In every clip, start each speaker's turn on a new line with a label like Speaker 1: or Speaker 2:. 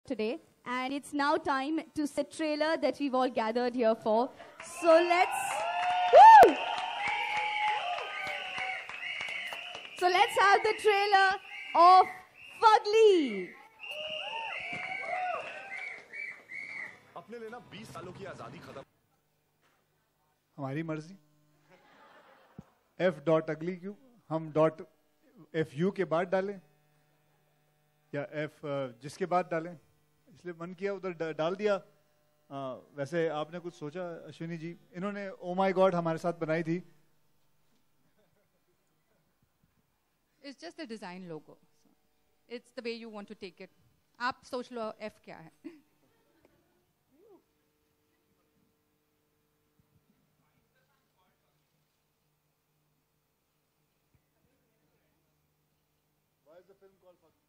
Speaker 1: today, and it's now time to see the trailer that we've all gathered here for. So let's have the trailer of Fugly.
Speaker 2: अपने लेना 20 सालों की आजादी खत्म।
Speaker 3: हमारी मर्जी। F.ugly क्यों? हम .fu के बाद डालें या F जिसके बाद डालें, इसलिए मन किया उधर डाल दिया। वैसे आपने कुछ सोचा अश्विनी जी? इन्होंने ओ माय गॉड हमारे साथ बनाई थी।
Speaker 4: It's just the design logo. It's the way you want to take it. आप सोच लो F क्या है?
Speaker 3: Why is the film called Fugly?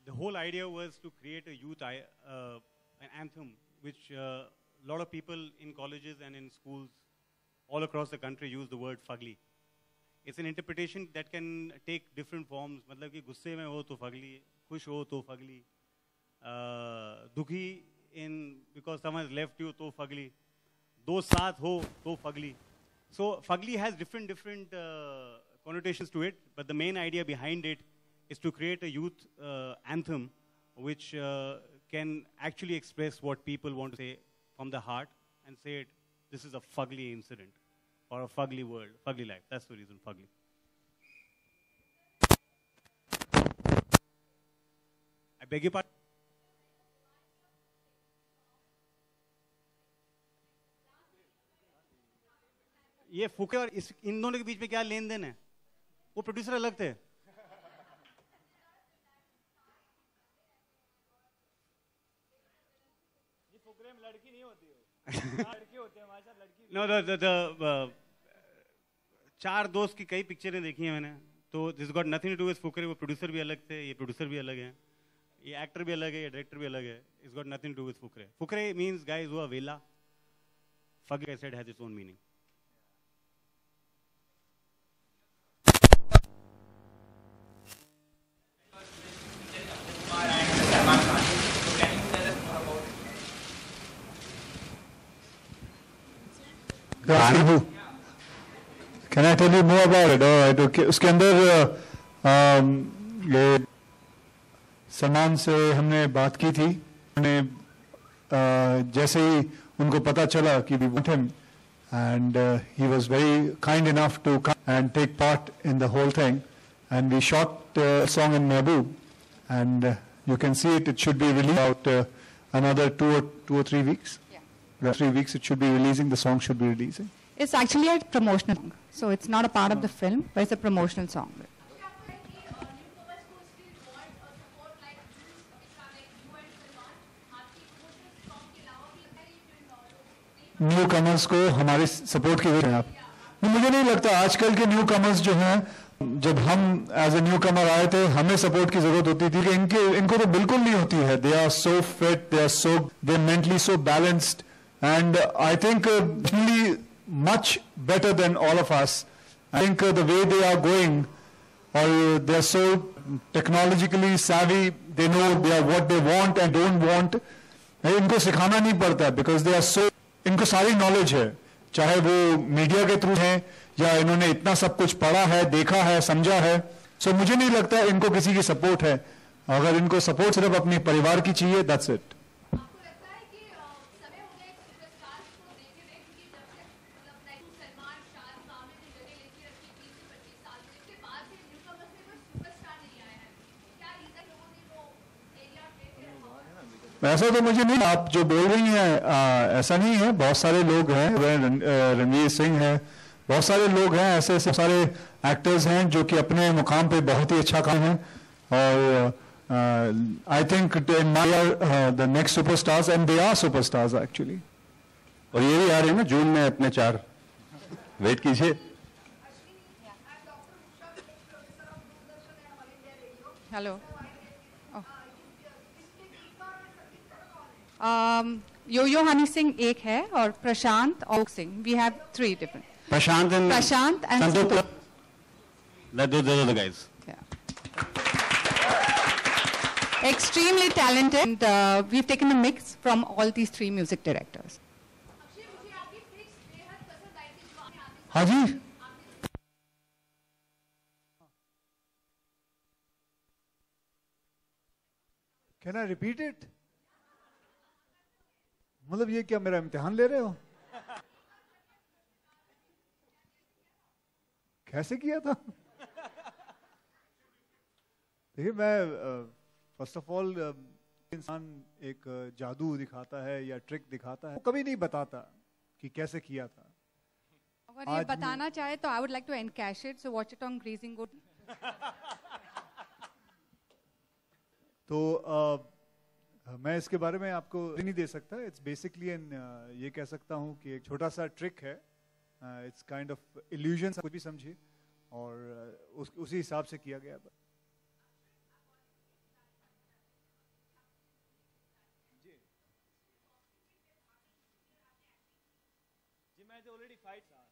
Speaker 5: The whole idea was to create a youth an anthem which a lot of people in colleges and in schools all across the country use the word fugly. It's an interpretation that can take different forms. मतलब कि गुस्से में हो तो Fugly, खुश हो तो Fugly, दुखी because someone has left you तो फगली, दो साथ हो तो Fugly. So fugly has different connotations to it, but the main idea behind it is to create a youth anthem which can actually express what people want to say from the heart and say it, this is a fugly incident or a fugly world, fugly life. That's the reason, fugly. I beg your pardon? ये फुके और इन दोनों के बीच में क्या लेन then है? वो producer अलग थे।
Speaker 6: लड़की नहीं होती है, लड़के होते हैं हमारे साथ, लड़की।
Speaker 5: No, चार दोस्त की कई पिक्चरें देखी हैं मैंने, तो this got nothing to do with Fukrey. वो प्रोड्यूसर भी अलग थे, ये प्रोड्यूसर भी अलग हैं, ये एक्टर भी अलग है, ये डायरेक्टर भी अलग है। It's got nothing to do with Fukrey. Fukrey means guys who are वेला। Fugly I said has its own meaning.
Speaker 3: Can I tell you more about it? All right, okay. उसके अंदर ये सलमान से हमने बात की थी। उन्हें जैसे ही उनको पता चला कि we want him, and he was very kind enough to come and take part in the whole thing, and we shot the song in Mehboob, and you can see it. It should be released about another two or 3 weeks. Yeah. 3 weeks it should be releasing. The song should be releasing.
Speaker 4: It's actually a promotional song, so it's not a part of the film, but it's a promotional song.
Speaker 3: New commerce को हमारे support की जरूरत है। आप मुझे नहीं लगता आजकल के न्यू कमर्स जो हैं, जब हम एज ए न्यू कमर आए थे हमें सपोर्ट की जरूरत होती थी, कि इनको तो बिल्कुल नहीं होती है। They are so fit, they mentally so balanced, and I think much better than all of us. I think the way they are going, or they are so technologically savvy, they know what they want and don't want. इनको सिखाना नहीं पड़ता, because they are so, इनको सारी knowledge है, चाहे वो media के थ्रू है या इन्होंने इतना सब कुछ पढ़ा है, देखा है, समझा है। सो मुझे नहीं लगता इनको किसी की सपोर्ट है। अगर इनको सपोर्ट सिर्फ अपने परिवार की चाहिए, that's it. ऐसा तो मुझे नहीं, आप जो बोल रही हैं ऐसा नहीं है। बहुत सारे लोग हैं, रणवीर सिंह है, बहुत सारे लोग हैं, ऐसे सारे एक्टर्स हैं जो कि अपने मुकाम पे बहुत ही अच्छा काम है। और I think the next superstars, and they are superstars actually.
Speaker 7: और ये भी आ रहे हैं ना जून में अपने 4, वेट कीजिए।
Speaker 4: हेलो, यो हनी सिंह एक है और प्रशांत और Singh. We have 3 different.
Speaker 5: Prashant and
Speaker 4: Santosh.
Speaker 5: Those are the guys.
Speaker 4: Yeah. extremely talented. And we've taken a mix from all these three music directors.
Speaker 3: हाँ जी, कैन आई रिपीट इट? मतलब ये क्या मेरा इम्तिहान ले रहे हो? कैसे किया था? देखिए, मैं फर्स्ट ऑफ ऑल इंसान एक जादू दिखाता है या ट्रिक दिखाता है, वो कभी नहीं बताता कि कैसे किया था।
Speaker 4: अगर ये बताना चाहे तो I would like to encash it, so watch it on Greasing Good.
Speaker 3: तो मैं इसके बारे में आपको नहीं दे सकता। इट्स बेसिकली ये कह सकता हूँ कि एक छोटा सा ट्रिक है। इट्स काइंड ऑफ इल्यूजन, कुछ भी समझिए, और उसी हिसाब से किया गया था।
Speaker 6: जी मैं तो ऑलरेडी फाइट था।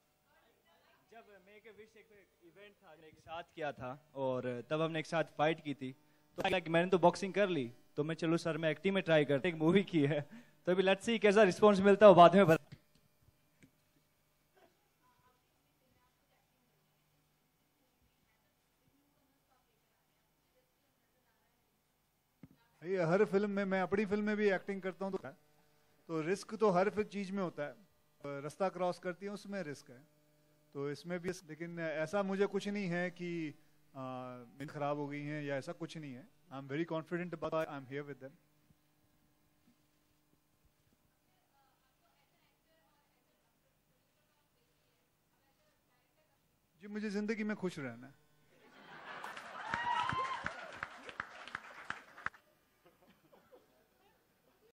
Speaker 6: जब मेक ए विश एक इवेंट था, एक साथ किया था और तब हमने एक साथ फाइट की थी, तो लगा कि मैंने तो बॉक्सिंग कर ली, तो मैं चलो सर मैं एक्टिंग में ट्राई करते, एक मूवी की है, तो अभी लेट्स सी कैसा रिस्पांस मिलता है वो बाद में बता।
Speaker 3: ये हर फिल्म में, मैं अपनी फिल्म में भी एक्टिंग करता हूँ, तो रिस्क तो हर चीज में होता है। रास्ता क्रॉस करती है उसमें रिस्क है, तो इसमें भी। लेकिन ऐसा मुझे कुछ नहीं है कि खराब हो गई हैं या ऐसा कुछ नहीं है। I am very confident about, I am here with them. जी मुझे जिंदगी में खुश रहना है।